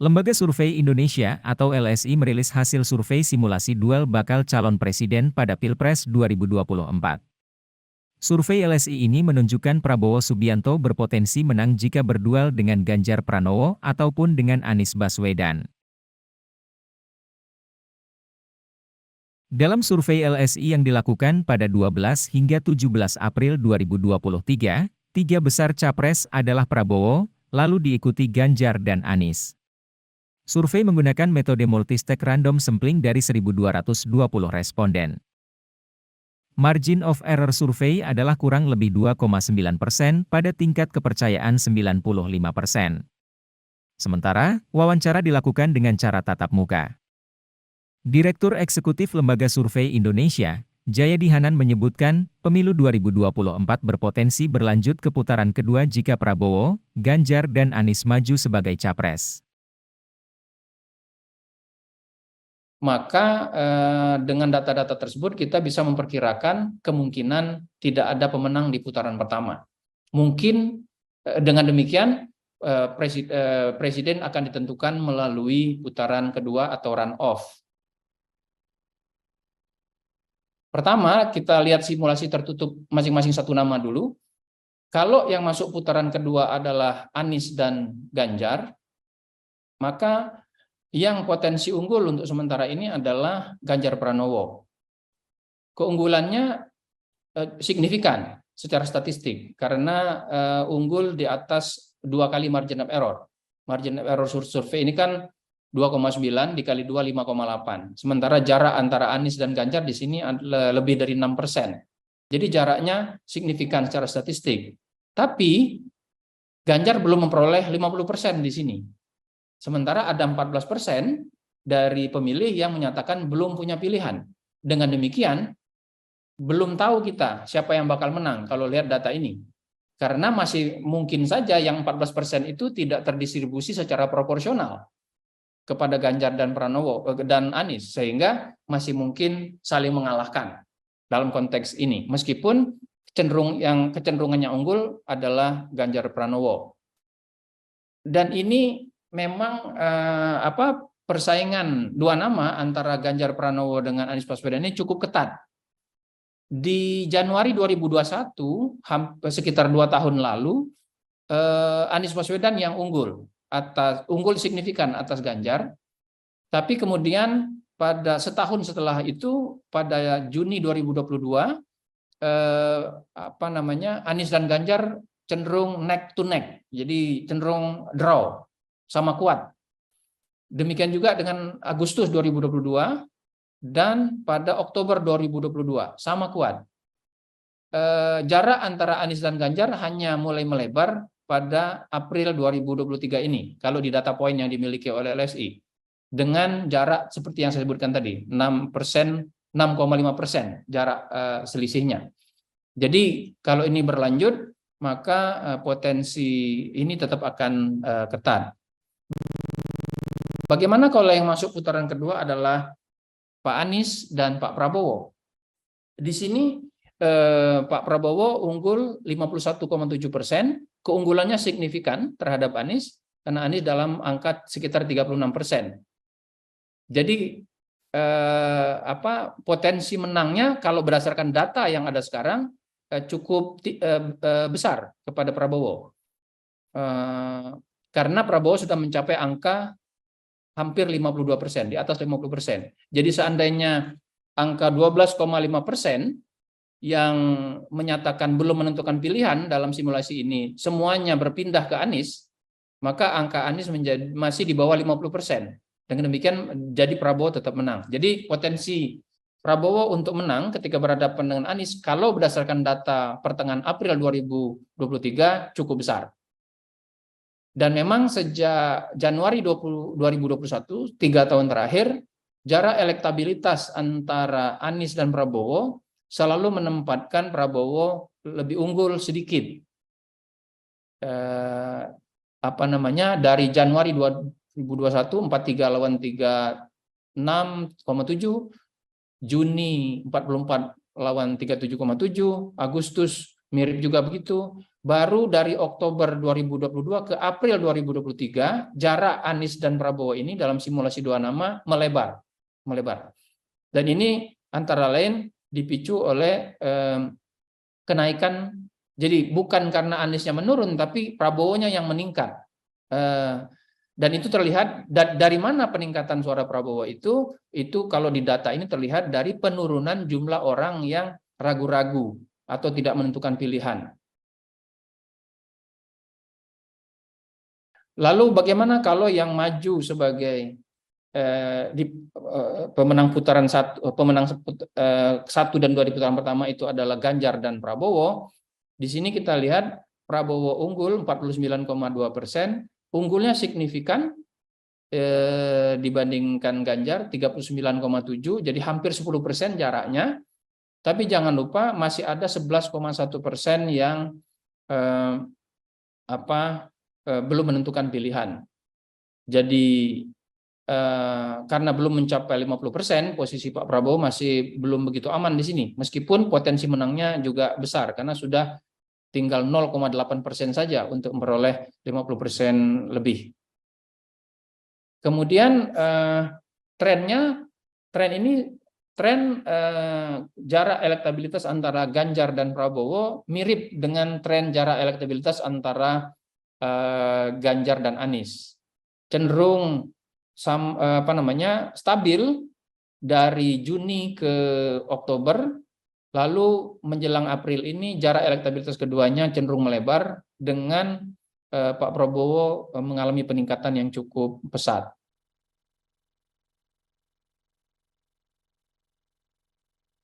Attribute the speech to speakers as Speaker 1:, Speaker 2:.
Speaker 1: Lembaga Survei Indonesia atau LSI merilis hasil survei simulasi duel bakal calon presiden pada Pilpres 2024. Survei LSI ini menunjukkan Prabowo Subianto berpotensi menang jika berduel dengan Ganjar Pranowo ataupun dengan Anies Baswedan. Dalam survei LSI yang dilakukan pada 12 hingga 17 April 2023, tiga besar capres adalah Prabowo, lalu diikuti Ganjar dan Anies. Survei menggunakan metode multistek random sampling dari 1.220 responden. Margin of error survei adalah kurang lebih 2,9% pada tingkat kepercayaan 95%. Sementara, wawancara dilakukan dengan cara tatap muka. Direktur Eksekutif Lembaga Survei Indonesia, Jayadi Hanan menyebutkan, pemilu 2024 berpotensi berlanjut ke putaran kedua jika Prabowo, Ganjar dan Anies maju sebagai capres.
Speaker 2: Maka dengan data-data tersebut kita bisa memperkirakan kemungkinan tidak ada pemenang di putaran pertama. Mungkin dengan demikian presiden akan ditentukan melalui putaran kedua atau run-off. Pertama, kita lihat simulasi tertutup masing-masing satu nama dulu. Kalau yang masuk putaran kedua adalah Anies dan Ganjar, maka yang potensi unggul untuk sementara ini adalah Ganjar Pranowo. Keunggulannya signifikan secara statistik karena unggul di atas 2 kali margin of error. Margin of error survei ini kan 2,9 dikali 2 5,8. Sementara jarak antara Anies dan Ganjar di sini lebih dari 6%. Jadi jaraknya signifikan secara statistik. Tapi Ganjar belum memperoleh 50% di sini. Sementara ada 14% dari pemilih yang menyatakan belum punya pilihan. Dengan demikian, belum tahu kita siapa yang bakal menang kalau lihat data ini. Karena masih mungkin saja yang 14% itu tidak terdistribusi secara proporsional kepada Ganjar dan Pranowo dan Anies, sehingga masih mungkin saling mengalahkan dalam konteks ini. Meskipun kecenderungannya unggul adalah Ganjar Pranowo. Dan ini memang persaingan dua nama antara Ganjar Pranowo dengan Anies Baswedan ini cukup ketat. Di Januari 2021, sekitar 2 tahun lalu, Anies Baswedan yang unggul signifikan atas Ganjar. Tapi kemudian pada setahun setelah itu, pada Juni 2022, Anies dan Ganjar cenderung neck to neck, jadi cenderung draw, sama kuat. Demikian juga dengan Agustus 2022 dan pada Oktober 2022 sama kuat. Jarak antara Anies dan Ganjar hanya mulai melebar pada April 2023 ini, kalau di data poin yang dimiliki oleh LSI, dengan jarak seperti yang saya sebutkan tadi, 6,5% jarak selisihnya. Jadi kalau ini berlanjut, maka potensi ini tetap akan ketat. Bagaimana kalau yang masuk putaran kedua adalah Pak Anies dan Pak Prabowo? Di sini Pak Prabowo unggul 51,7%, keunggulannya signifikan terhadap Anies, karena Anies dalam angka sekitar 36%. Jadi potensi menangnya kalau berdasarkan data yang ada sekarang cukup besar kepada Prabowo. Karena Prabowo sudah mencapai angka hampir 52%, di atas 50%. Jadi seandainya angka 12,5% yang menyatakan belum menentukan pilihan dalam simulasi ini semuanya berpindah ke Anies, maka angka Anies masih di bawah 50%. Dengan demikian jadi Prabowo tetap menang. Jadi potensi Prabowo untuk menang ketika berhadapan dengan Anies kalau berdasarkan data pertengahan April 2023 cukup besar. Dan memang sejak Januari 2021, 3 tahun terakhir, jarak elektabilitas antara Anies dan Prabowo selalu menempatkan Prabowo lebih unggul sedikit. Dari Januari 2021 43 lawan 36,7, Juni 44 lawan 37,7, Agustus mirip juga begitu, baru dari Oktober 2022 ke April 2023, jarak Anies dan Prabowo ini dalam simulasi dua nama melebar. Dan ini antara lain dipicu oleh kenaikan, jadi bukan karena Aniesnya menurun, tapi Prabowo-nya yang meningkat. Dan itu terlihat dari mana peningkatan suara Prabowo itu kalau di data ini terlihat dari penurunan jumlah orang yang ragu-ragu atau tidak menentukan pilihan. Lalu bagaimana kalau yang maju sebagai pemenang putaran satu dan dua di putaran pertama itu adalah Ganjar dan Prabowo? Di sini kita lihat Prabowo unggul 49,2%, unggulnya signifikan dibandingkan Ganjar 39,7%, jadi hampir 10% jaraknya. Tapi jangan lupa masih ada 11,1% yang belum menentukan pilihan. Jadi karena belum mencapai 50%, posisi Pak Prabowo masih belum begitu aman di sini, meskipun potensi menangnya juga besar karena sudah tinggal 0,8% saja untuk memperoleh 50% lebih. Kemudian tren jarak elektabilitas antara Ganjar dan Prabowo mirip dengan tren jarak elektabilitas antara Ganjar dan Anies, cenderung stabil dari Juni ke Oktober, lalu menjelang April ini jarak elektabilitas keduanya cenderung melebar dengan Pak Prabowo mengalami peningkatan yang cukup pesat.